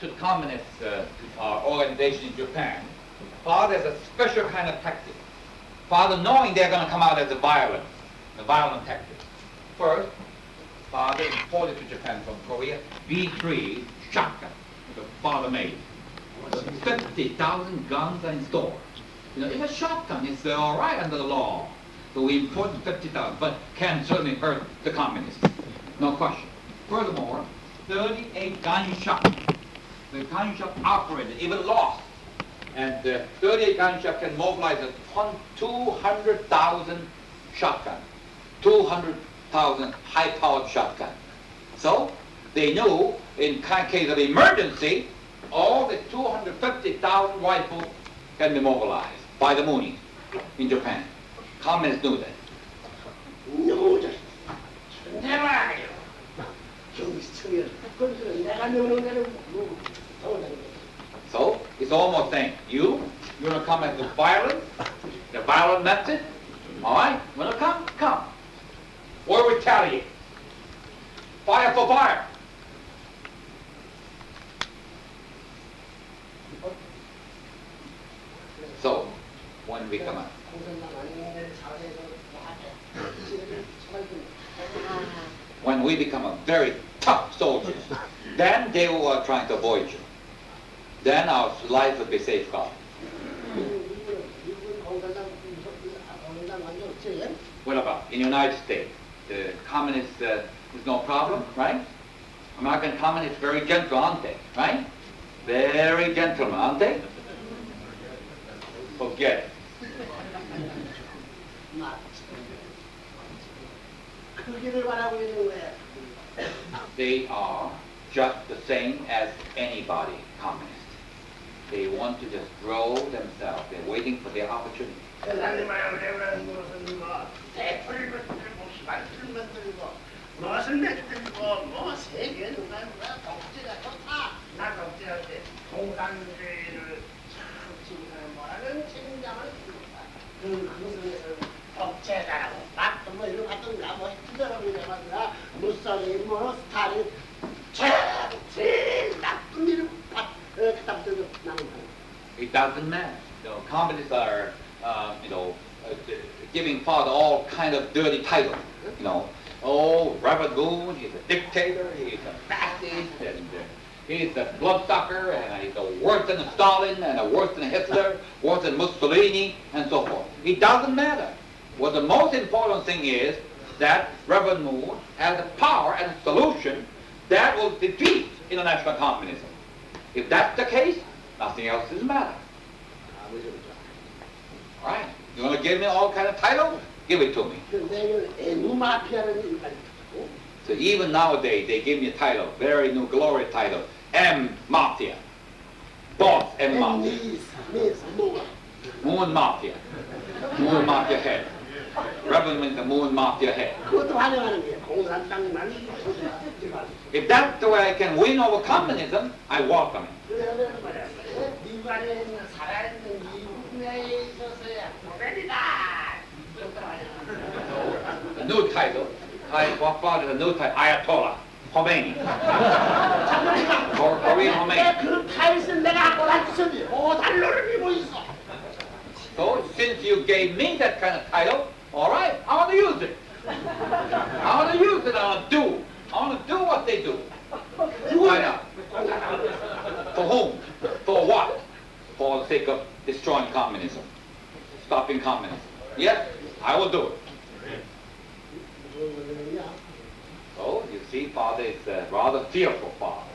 to the communist organization in Japan, father has a special kind of tactic. Father, knowing they're going to come out as a violent tactic. First, father imported to Japan from Korea B3 shotgun. The father made 50,000 guns are in store. You know, if a shotgun is all right under the law, so we imported 50,000, but can certainly hurt the communists. No question. Furthermore, 38 gun shop. The gun shop operated, even lost. And 38 gun shop can mobilize 200,000 shotgun. 200,000 high-powered shotgun. So they knew in case of emergency, all the 250,000 rifles can be mobilized by the Moonies in Japan. Communists knew that. No, never. So it's almost saying, you're going to come at the violent method, all right? You want to come. Or retaliate. Fire for fire. So, when we come out. When we become a very tough soldiers, then they were trying to avoid you. Then our life would be safeguarded. What about in the United States? The communists, there's no problem, right? American communists very gentle, aren't they? Right? Very gentlemen, aren't they? Forget it. They are just the same as anybody communist. They want to just grow themselves. They're waiting for their opportunity. It doesn't matter. You know, communists are, giving father all kind of dirty titles. You know, oh, Reverend Moon, he's a dictator, he's a fascist, and he's a bloodsucker, and he's a worse than a Stalin, and a worse than Hitler, worse than Mussolini, and so forth. It doesn't matter. What the most important thing is that Reverend Moon has the power and a solution that will defeat international communism. If that's the case, nothing else doesn't matter. All right? You want to give me all kind of titles? Give it to me. So even nowadays, they give me a title, very new glory title, M Mafia. Boss M Mafia. Moon Mafia. Moon Mafia head. Reverend means the Moon Mafia head. If that's the way I can win over communism, I welcome it. A new title, what part is a new title? Ayatollah Khomeini. Korean Khomeini. So since you gave me that kind of title, all right, I want to use it. I want to use it. I want to do what they do. Why not? For whom? For what? For the sake of destroying communism, stopping communism. Yes, I will do it. So you see, father is a rather fearful father.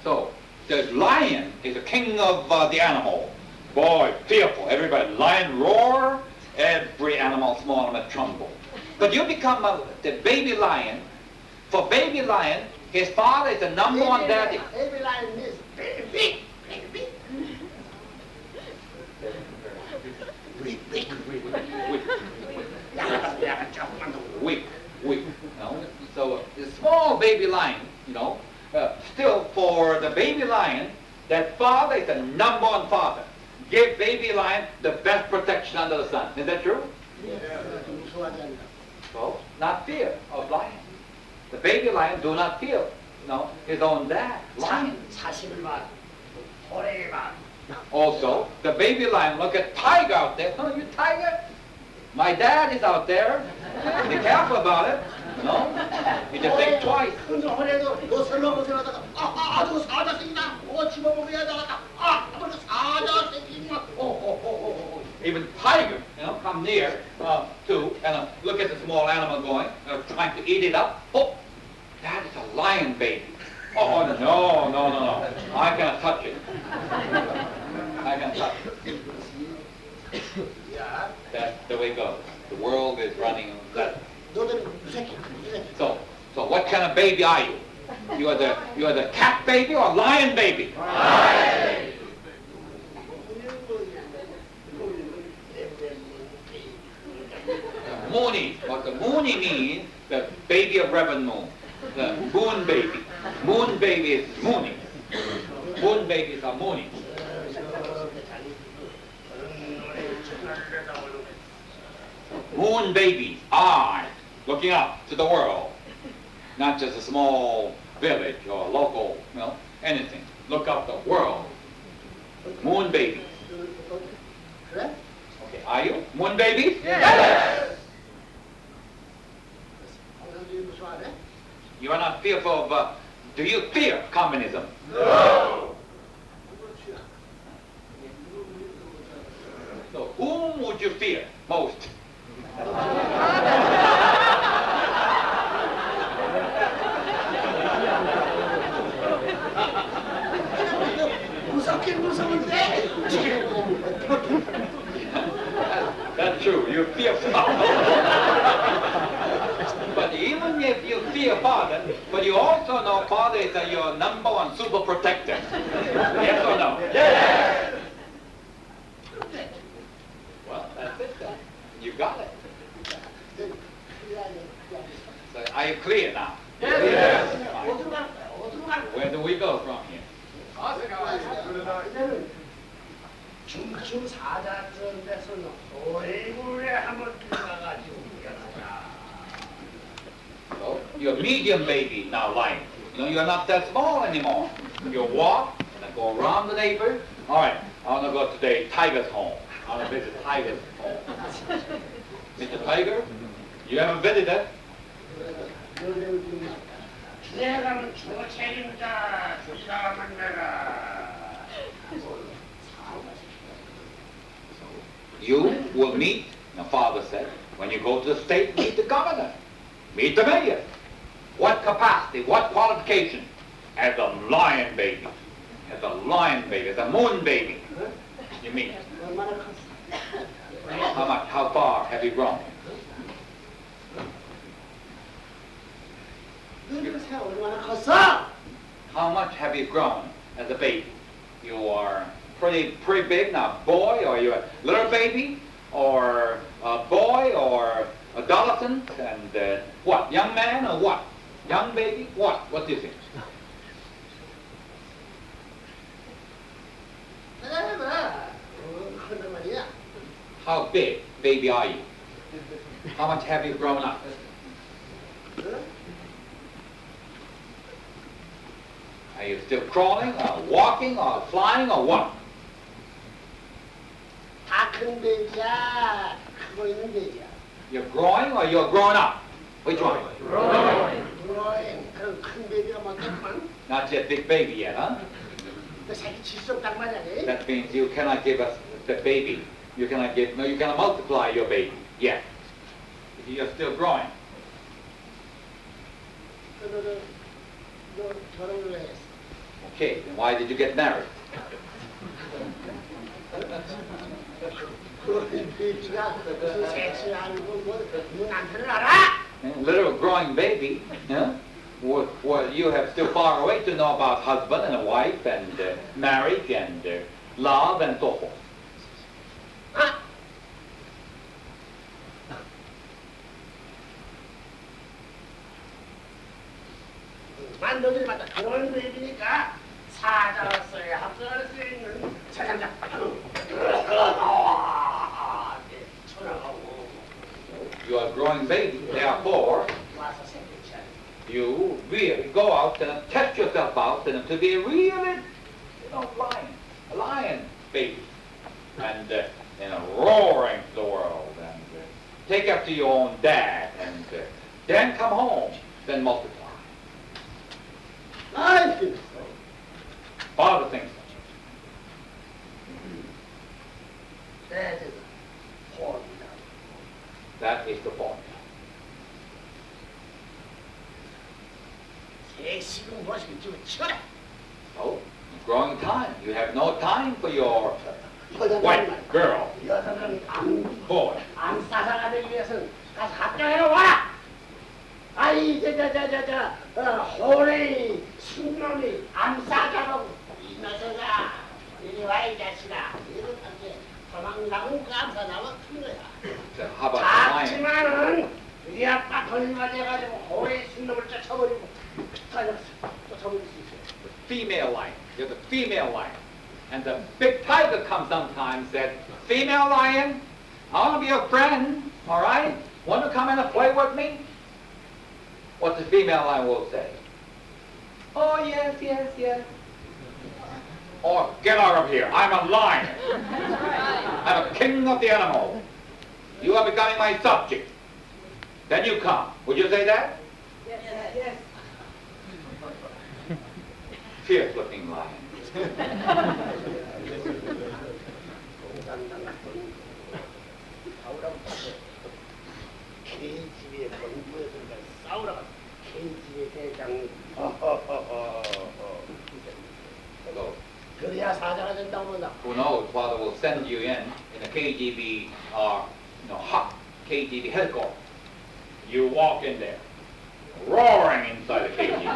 So the lion is the king of the animal. Boy, fearful. Everybody, lion roar, every animal, small animal, tremble. But you become the baby lion. For baby lion, his father is the number one daddy. Baby lion is baby. Weak. No? So the small baby lion, still for the baby lion, that father is the number one father. Give baby lion the best protection under the sun. Is that true? 무서워하지 않는다. So, not fear of lion. The baby lion do not fear, his own dad, lion. 사실을 봐. 호랭이 봐. Also, the baby lion look at tiger out there. Oh, you tiger? My dad is out there. Be careful about it. No? You just think twice. 근데 호랭이도 너 설마 벗어나다가 저거 사자 생기나? 집어먹어야 되겠다. 저거 사자 생기나? Even tiger, come near to and look at the small animal going, trying to eat it up. Oh, that is a lion baby. Oh, no. I cannot touch it. I cannot touch it. That's the way it goes. The world is running that. 너는 무새끼. So what kind of baby are you? You are the cat baby or lion baby? Lion. Moony. What the moony means, the baby of Reverend Moon. The moon baby. Moon baby is moony. Moon babies are moony. Moon babies are looking up to the world. Not just a small village or local, anything. Look up the world. Moon babies. 그래? Okay, are you moon babies? Yes. 무서워하네? You are not fearful of, do you fear communism? No. So whom would you fear most? 무섭긴 무서운데. That's true, you fear father. But even if you fear father, but you also know father is your number one super protector. Yes or no? Yes! Well, that's it then. You got it. So are you clear now? Yes. Where do we go from here? 중증 사자쯤 돼서는 얼굴에 한번 들어가가지고 미안하다. So you're a medium baby now, lying. You're not that small anymore. You walk and go around the neighbors. All right, I want to go today Tiger's home. I want to visit Tiger's home. Mr. Tiger, you haven't visited? 내가는 저 책임자 주사 만나라. You will meet, the father said, when you go to the state, meet the governor, meet the mayor. What capacity, what qualification? As a lion baby, as a lion baby, as a moon baby. You meet. 얼마나 컸어? How much, how far have you grown? 너희들 얼마나 컸어? How much have you grown as a baby? You are pretty big now, boy, or you're a little baby, or a boy, or adolescent, and what, young man, or what? Young baby, what? What do you think? 큰단 말이야. How big, baby, are you? How much have you grown up? Are you still crawling, or walking, or flying, or what? 다 큰 베이비야. 크고 있는 베이비야. You're growing, or you're grown up? Which one? 그럼 큰 베이비가 먼저만. Not yet big baby yet, huh? 그 새끼 질 수 없단 말이야. That means you cannot give us the baby. You cannot multiply your baby yet. You're still growing. 너 결혼을 왜 했어? Okay, then why did you get married? 그 베이비가 무슨 섹스 알고 너 남편을 알아? Little growing baby, well, you have still far away to know about husband and a wife and marriage and love and so forth. 난 너희들 맞다. 그런 베이비니까 사자로 써야 하고 growing baby. Therefore, 와서 생겼지. you really go out and test yourself out and to be really, a lion baby, and roaring to the world, and take after your own dad, and then come home, then multiply. 아이, Father thinks so. That is formula. That is the formula. 지금 무엇이 좀 치워라. So, growing time. You have no time for your wife, girl, 여자들은 boy. 안 싸사가기 위해서는 가서 합격해 와라. 아이 호레이 순놈이 암사자라고 이 녀석아 이리 와 이 자식아 이렇게 도망가면 그 암사 나면 큰 거야. So how about the lion? 작지만은 우리 아빠 걸림맞아가지고 호레이 순놈을 쫓아버리고 쫓아버릴 수 있어. The female lion. You're the female lion. And the big tiger comes sometimes and said, female lion, I want to be your friend, all right? Want to come in and play with me? What the female lion will say? Oh, yes, yes, yes. Or, get out of here, I'm a lion. I'm a king of the animals. You are becoming my subject. Then you come. Would you say that? Yes, yes. Fierce-looking lion. K집에 공부해서 싸우라고 K집의 대장 So, 그래야 사자가 된다고 한다. who knows, Father will send you in a KGB or hot KGB headquarters. You walk in there, roaring inside the KGB.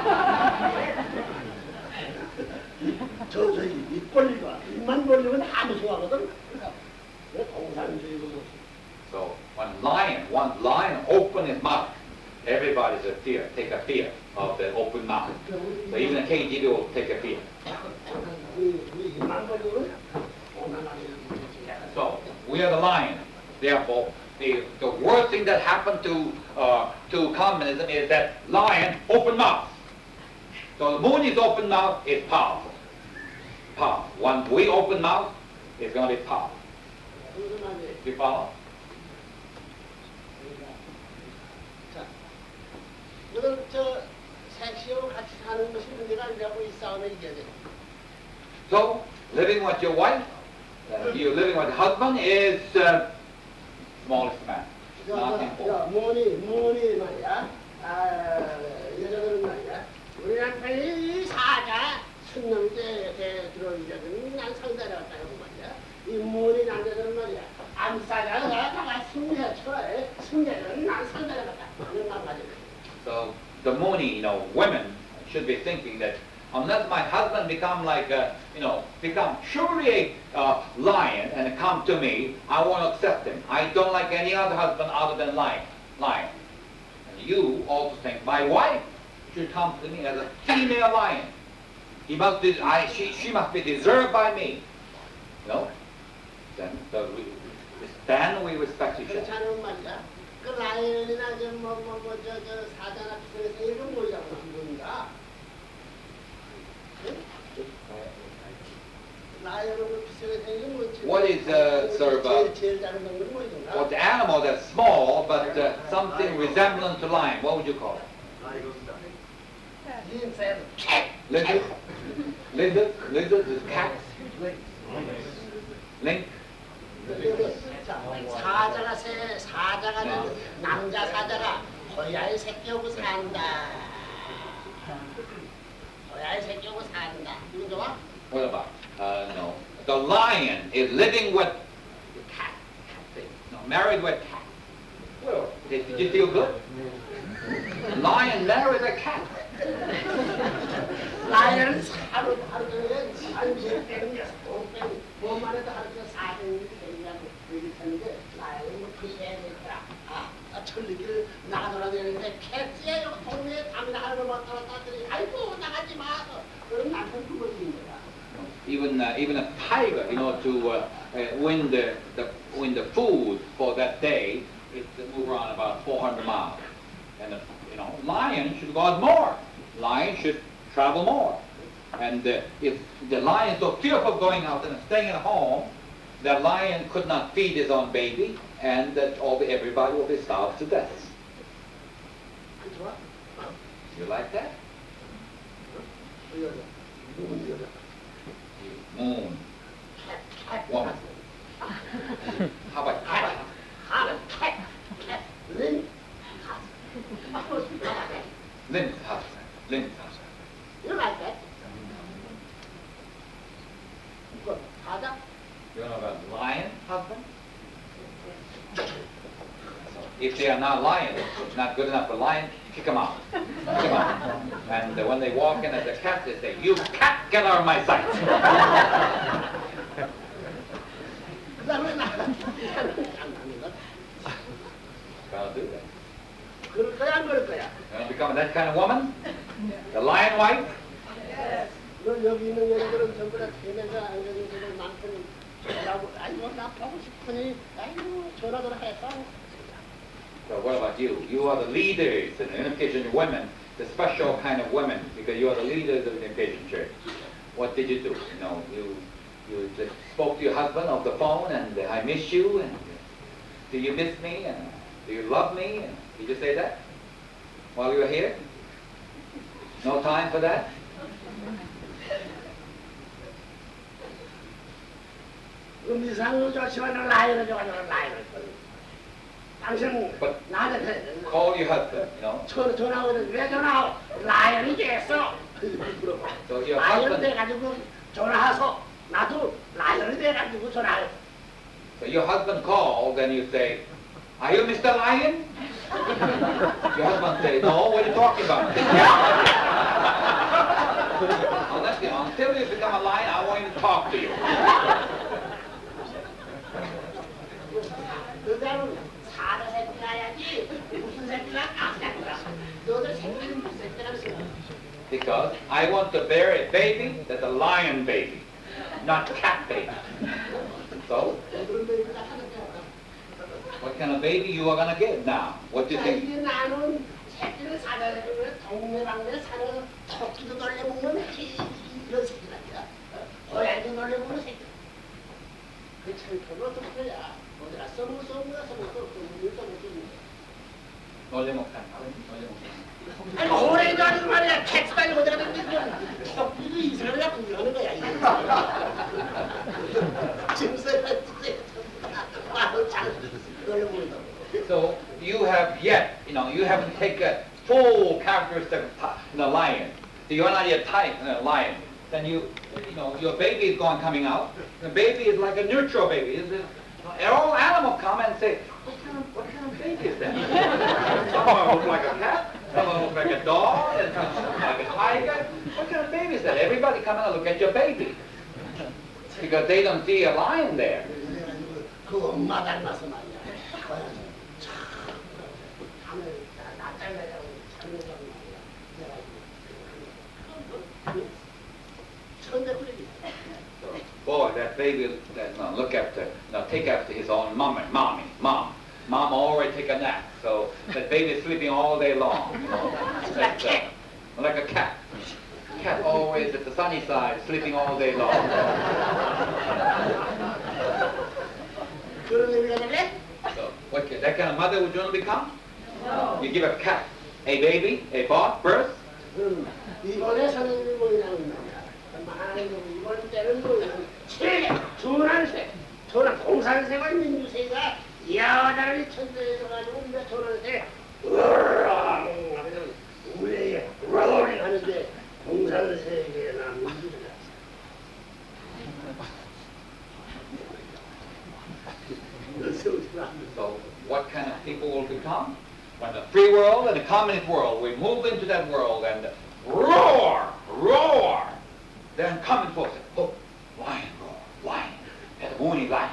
저 입 벌리고 입만 벌리면 아무 소하거든. 공산주의고. So when one lion open his mouth, everybody's a fear, take a fear of the open mouth. So even the KGB will take a fear. 입만 벌리면 So we are the lion. Therefore, the worst thing that happened to communism is that lion open mouth. So the moon is open mouth is powerful. Powerful. When we open mouth, it's going to be powerful. You follow? 자, 너는 저 섹시하고 같이 사는 것이 문제가 아니라고 이 싸움에 이겨야 돼. So living with your wife, you living with your husband is smallest matter. Not important. 모니 말이야. 여자들은 말이야. 우리 남편이 사자 순놈제 들어오자더니 난 상자를 갖다 하고 말이야. 이 모니 남자들은 말이야. 암사자를 갖다가 승리해쳐해. 승자들은 난 상자를 갖다 하는 말이야. So the Mooney, women should be thinking that unless my husband become like, become surely a lion and come to me, I won't accept him. I don't like any other husband other than lion. And you also think my wife should come to me as a female lion. She must be deserved by me. Then we respect each 그렇지 other. 않으면 말이야. 그 라이언이나 저 사자나 그래서 이런 뭐라고 부른다. 라이언하고 비슷하게 생긴 뭐지? What is sort of 제일 작은 동물이 뭐이던가? what's the animal that's small but something resemblant to lion? What would you call it? cat. Lizard? Lizard is cat? Link? 사자가 남자 사자가 호야의 새끼하고 산다. 호야의 새끼하고 산다. 이거 좋아? What about? No. The lion is living with the cat. No, married with cat. Well, did you feel good? Lion married a cat. 라이언은 하루 종일 잠시 빼는 게 뭐만 해도 하루 종일 사진이 되냐고 얘기했는데 라이언은 뭐 그래야 되더라. 천리길을 나가돌아다니는데 캣지야 여기 동네에 담이나 하는 거 왔다 갔다 하더니 아이고 나가지 마. 그럼 남편 죽어지는 거야. Even a tiger, to win the food for that day, it move around about 400 miles. And the, lion should go out more. Lion should travel more. And if the lion is so fearful of going out and staying at home, the lion could not feed his own baby, and that everybody will be starved to death. You like that? Moon. Woman. How about cat? Lynn's husband. Lynn's husband. You like that? Good. You know about lion husband? If they are not lions, not good enough for lion, kick them out. Kick them out. And when they walk in as a cat, they say, "You cat, get out of my sight." Gotta do that. 그럴 거야, 안 그럴 거야? You want to become that kind of woman? The lion wife? 너 여기 있는 여자들은 전부 다 걔네가 안 되는 그들 남편이 전화하고 아이고 나 보고 싶으니 아이고 전화도 해서. So what about you? You are the leaders in the Unification women, the special kind of women, because you are the leaders of the Unification Church. What did you do? You just spoke to your husband on the phone, and I miss you, and do you miss me, and do you love me? And did you say that while you were here? No time for that? 미상으로 좋지만은 라이언을 좋아하는 라이언을 당신 나한테 Call your husband, 전화하거든. 왜 전화하고? 라이언이 됐어. So your 라이언 husband, 돼가지고 전화해서 나도 라이언이 돼가지고 전화해. so your husband calls and you say, "Are you Mr. Lion?" Your husband says, "No, what are you talking about?" Until you become a lion, I won't even talk to you. 너는 사자 새끼 나야지 무슨 새끼나 악새끼나 너들 새끼는 무슨 새끼라고 생각해. Because I want to bear a baby that's a lion baby, not cat baby. So, what kind of baby you are going to get now? What do you think? 이게 나는 새끼는 사자 새끼는 동네방네 사는 토끼도 놀려먹는 이런 새끼라니까. 고양이도 놀려먹는 새끼. 그 창피는 어떤 거야? 어디가 써먹어가 아니 호랭이도 아니고 말이야 텍스 빨리 어디가 댕기고 토끼도 이상하게 구경하는 거야 이거. 짐승을 말로 잘 놀려먹는다고. So you have yet, you haven't taken full characteristic of the lion. So you're not yet type lion. Then your baby is coming out. The baby is like a neutral baby. All animals come and say, what kind of baby is that? Some of them look like a cat, some of them look like a dog, and some look like a tiger. What kind of baby is that? Everybody come and look at your baby. Because they don't see a lion there. 그 엄마 닮아서 말이야. 나 닮아가고 잘못하고 말이야. 천대꾸리기. Boy, that baby, look after, take after his own mom. Mom already take a nap, so that baby is sleeping all day long. Like a cat. Cat always at the sunny side, sleeping all day long. So, that kind of mother would you want to become? No. You give a cat, a baby, a birth. 이번에서는 뭐냐면 이번 때는 조난세 공산세와 민주세가 여자를 천대해가지고 우리가 조난세 우리에게 우라돌이 하는데 공산세계나 민주세가 So what kind of people will become? When the free world and the communist world, we move into that world and roar, then communist world say, oh, lion roar, lion, that's a moony lion.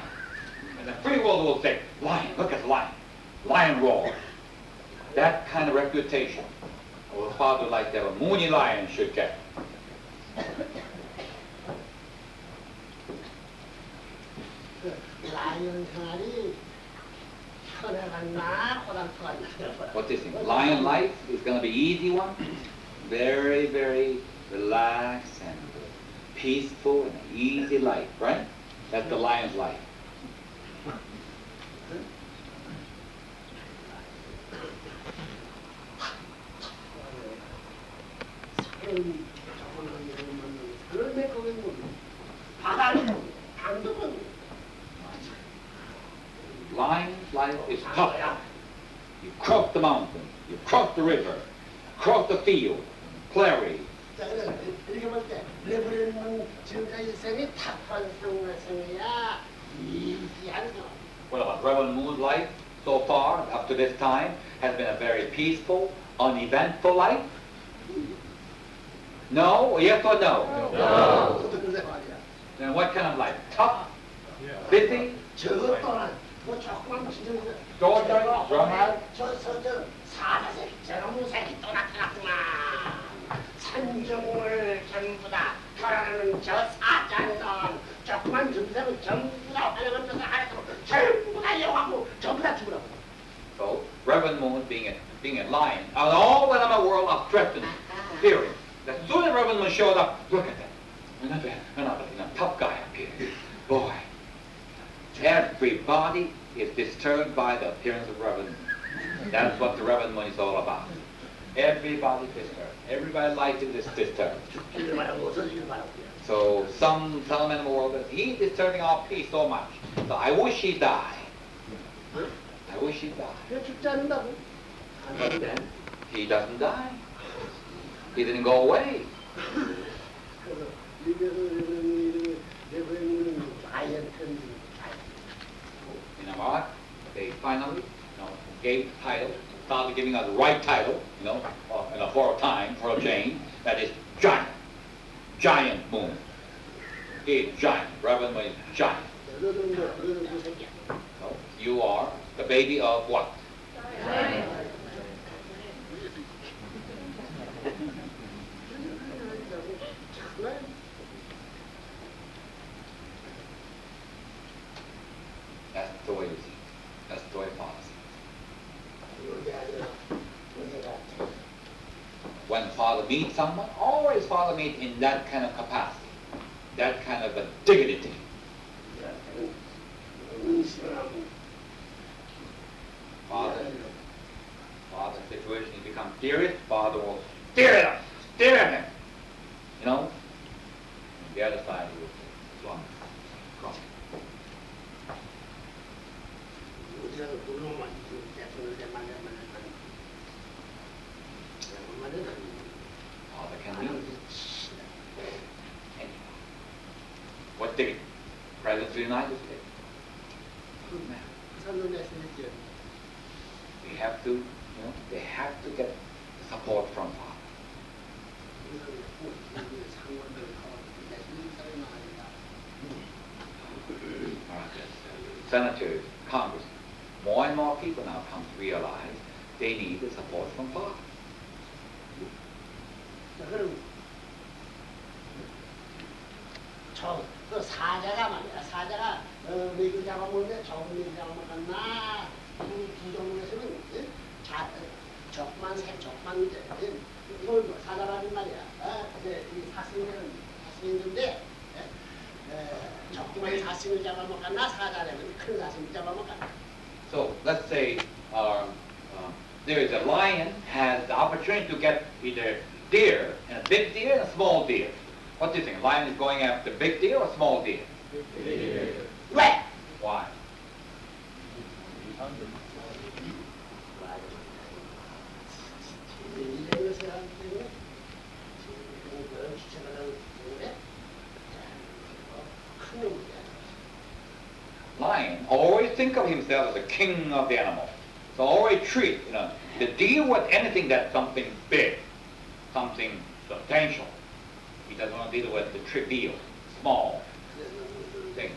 And the free world will say, lion, look at the lion roar. That kind of reputation our father like that a moony lion should get. 라이언 생활이 천에 갔나 고등학교 갔나. What do you think? Lion life is going to be easy one? Very, very relaxed and peaceful and easy life, right? That's the lion's life. 그런데 거기는 바다를 강도는 Lion's life is tough. You cross the mountain, you cross the river, cross the field, prairie. 이렇게 볼 때 레브레는 지금까지 생이 탁한 생이야 이지한 거. What about Reverend Moon's life so far, up to this time, has been a very peaceful, uneventful life? No? Yes or no? No. 그런데 말이야. Then what kind of life? Tough? Busy? 저 또한 뭐 조그만 진짜 Extraordinary? Dramatic? 저 사자새끼 저놈 새끼 또 나타났구만. 산정을 전부 다 털어내는 저 사자놈 조그만 점생은 전부 다 활용을 떠서 하려고 전부 다 영하고 전부 다 죽으라고. So, Reverend Moon being a lion, and all the animal world are threatened, fearing. As soon as Reverend Moon showed up, look at that. Another tough guy up here. Boy. Everybody is disturbed by the appearance of Reverend Moon. That's what the Reverend Moon is all about. Everybody disturbed. Everybody's life is disturbed. So some animal world, he's disturbing our peace so much. So I wish he died. I wish he died. 왜 죽지 않는다고? 안 되는데. He doesn't die. He didn't go away. 그래서 레브레는 아이언트 In Iraq, they finally, gave the title, started giving us the right title, for a time, for a change. That is giant, giant moon. He is giant. Reverend Moon is giant. So you are the baby of what? That's the way we see it. That's the way Father sees it. When Father meets someone, always Father meets in that kind of capacity, that kind of a dignity. Father's situation has become serious, Father will steer him. The other side will swung across. Father can meet anyone. What dignity? President of the United States. They have to get support from Father. Senators, Congress, more and more people now come to realize they need the support from Father. 그 사자가 말이야. 사자가 메기 잡아먹는데 적은 메기 잡아먹었나 두 종류에서는 적만 이걸 사자라는 말이야. 이 사슴인데 적만 사슴을 잡아먹었나 사자라는 큰 사슴을 잡아먹었나. So let's say there is a lion has the opportunity to get either deer, and a big deer and a small deer. What do you think? A lion is going after big deer or small deer? Big deer. Why? Why? Lion always think of himself as the king of the animal. So always treat, the deal with anything that's something big, something substantial. He doesn't want to deal with the trivial, small things.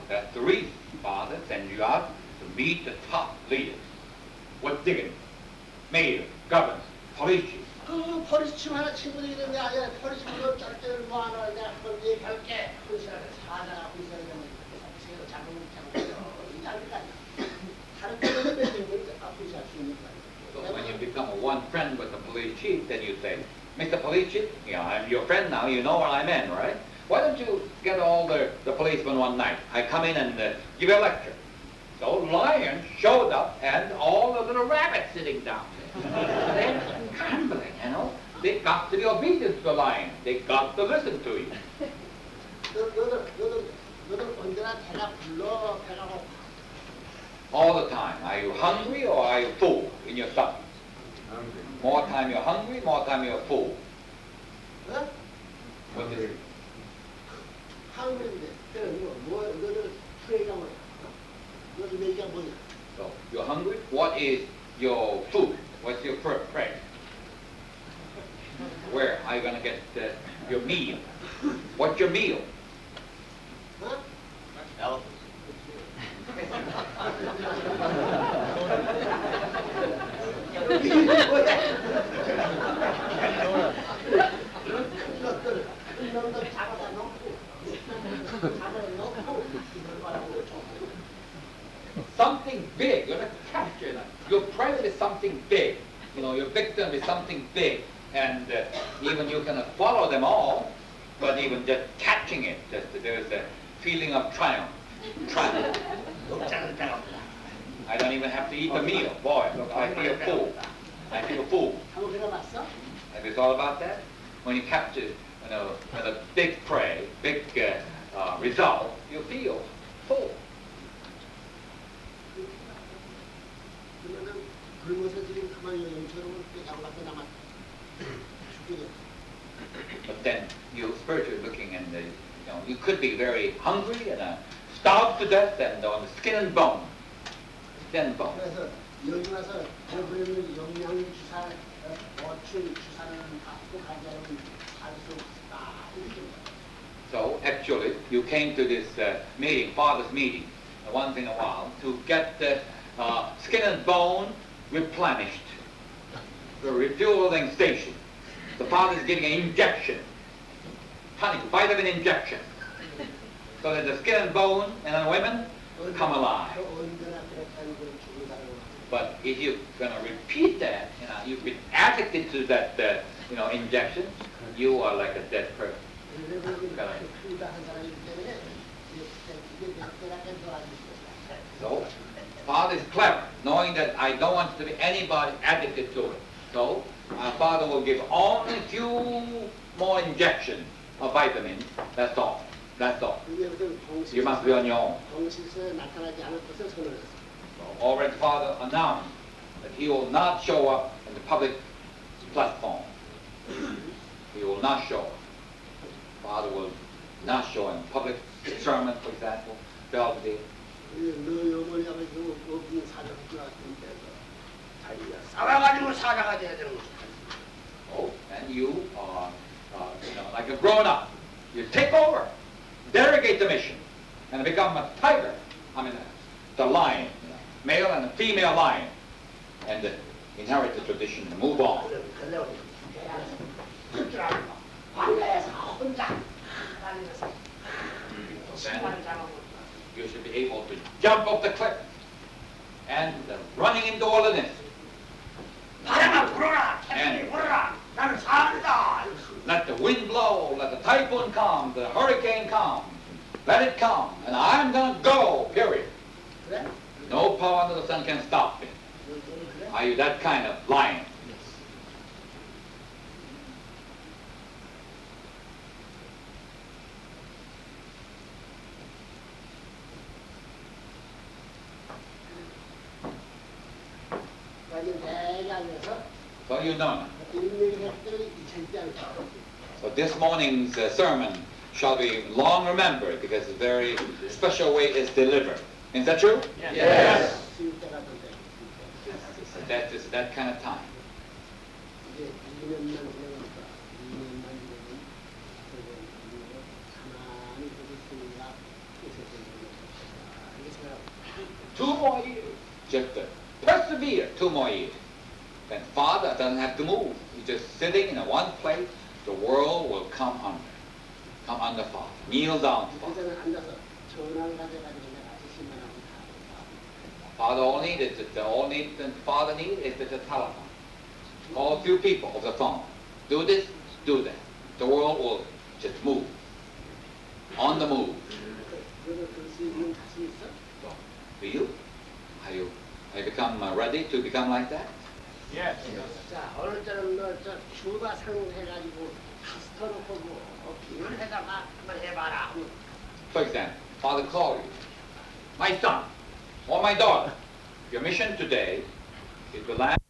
That's the reason Father sends you out to meet the top leaders with dignity, mayors, governors, police chief. 그 포리스팀 하나 친구들이 있는데 아예 포리스팀으로 쩔쩔 뭐 하나 내가 한번 얘기할게. 그 시간에 사자가 그 시간에 제가 자동차고 이게 아닐 거 아니야. 다른 때는 몇 년을 아프지 않수 있는 거 So 아니야. when you become a one friend with the police chief, then you say, Mr. Police Chief, you know, I'm your friend now, you know where I'm in, right? Why don't you get all the policemen one night? I come in and give a lecture. So Lion showed up and all the little rabbits sitting down there. They're trembling, you know. They got to be obedient to the Lion. They got to listen to you. 너들 언제나 배가 불러 배가 고파. All the time. Are you hungry or are you full in your stomach? Hungry. More time you're hungry, more time you're full. 어? What is it? 한국인데 뭐 너들 프레이가 뭐야? 너들 얘기가 뭐냐? So you're hungry. What is your food? What's your prey? Where are you going to get your meal? What's your meal? 어? Elephant. 너들 잡아다 놓고 Something big. You're going to capture them. Your prey is something big. You know, your victim is something big. And even you cannot follow them all, but even just catching it, there's a feeling of triumph. Triumph. I don't even have to eat a meal. Boy, look, I feel full. I feel full. 한번 들어봤어? Have you thought about that? When you capture, you know, with a big prey, big result, you feel full. 그러면은 그러면서 지금 가만히 영처럼 양밖에 남았 죽게 돼. But then you spiritually looking and you know, you could be very hungry and starved to death and on the skin and bone. Skin and bone. 그래서 여기 와서 여러분은 영양 주사, 보충 주사를 받고 가자면 할수 없다 이렇게. So actually, you came to this meeting, Father's meeting, once in a while, to get the skin and bone replenished, the refueling station. The Father is giving an injection, tonic, vitamin injection, so that the skin and bone and the women come alive. But if you're going to repeat that, you know, you've been addicted to that, you know, injection, you are like a dead person. So, Father is clever, knowing that I don't want to be anybody addicted to it. So, our Father will give only a few more injections of vitamins. That's all. That's all. You must be on your own. So, already Father announced that he will not show up in the public platform. He will not show up. Father will not show in public sermon, for example, Belvedere. 싸워가지고 사자가 돼야 되는 거지. Oh, and you are, you know, like a grown-up. You take over, derogate the mission, and become a tiger. I mean, the lion, you know, male and a female lion, and inherit the tradition and move on. You should be able to jump off the cliff and running into wilderness. 바람아 불어라, 태풍이 불어라, 나는 산다. Let the wind blow, let the typhoon come, the hurricane come. Let it come, and I'm going to go, period. 그래? No power under the sun can stop me. 그래? Are you that kind of lion? So you know. So this morning's sermon shall be long remembered because a very special way it's delivered. Is that true? Yes. That is that kind of time. Two more years. Just persevere 2 more years. then Father doesn't have to move. He's just sitting in one place. The world will come under Father. Kneel down to Father. 그때는 앉아서 전화를 가져가지고 내가 아저씨만 하고 다. Father only, the only thing Father needs is the telephone. Call a few people over the phone. Do this, do that. The world will just move. On the move. 그래서 그것이 있는 자신 있어? So, do you? Are you become ready to become like that? Yes. 자, 오늘 저는 너저 주가상 해가지고 파스터 놓고 뭐 비를 해다가 한번 해봐라. For example, Father called you. My son or my daughter, your mission today is to land